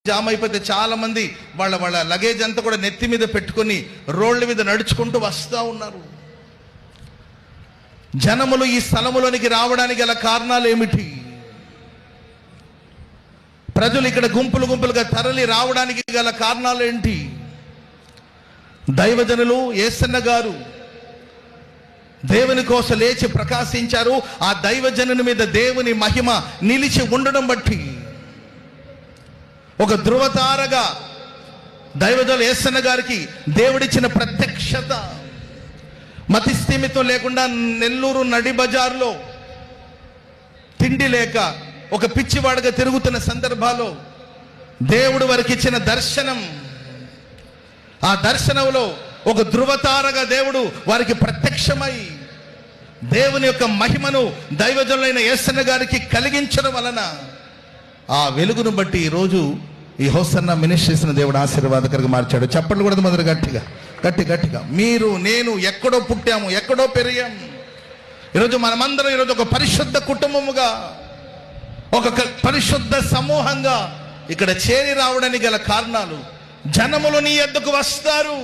Jam అయిపోతే చాలా మంది వాళ్ళ లగేజ్ అంతా కూడా నెత్తి మీద పెట్టుకొని రోడ్ల మీద నడుచుకుంటూ వస్తూ ఉన్నారు. జనములు ఈ స్థలములోనికి రావడానికి గల కారణాలు ఏమిటి? ప్రజలు ఇక్కడ గుంపులుగా తరలి రావడానికి గల కారణాలు ఏంటి? దైవజనులు యేసన్న గారు దేవుని కోసం లేచి ప్రకాశించారు. ఆ దైవజనుని మీద దేవుని మహిమ నిలిచి ఉండడం బట్టి ఒక ధృవతారగా దైవజనులు యేసన్న గారికి దేవుడిచ్చిన ప్రత్యక్షత. మతి స్థిమితం లేకుండా నెల్లూరు నడి బజార్లో తిండి లేక ఒక పిచ్చివాడుగా తిరుగుతున్న సందర్భాల్లో దేవుడు వారికి ఇచ్చిన దర్శనం, ఆ దర్శనంలో ఒక ధృవతారగా దేవుడు వారికి ప్రత్యక్షమై దేవుని యొక్క మహిమను దైవజనులైన యేసన్న గారికి కలిగించడం వలన ఆ వెలుగును బట్టి ఈరోజు ఈ హోసన్న మినిస్ట్రీస్ని దేవుడు ఆశీర్వాదకరంగా మార్చాడు. చెప్పండి కూడా మొదలు గట్టిగా. మీరు నేను ఎక్కడో పుట్టాము, ఎక్కడో పెరిగాము. ఈరోజు మనమందరం ఈరోజు ఒక పరిశుద్ధ కుటుంబముగా, ఒక పరిశుద్ధ సమూహంగా ఇక్కడ చేరి రావడానికి గల కారణాలు, జనములు నీ యొద్దకు వస్తారు.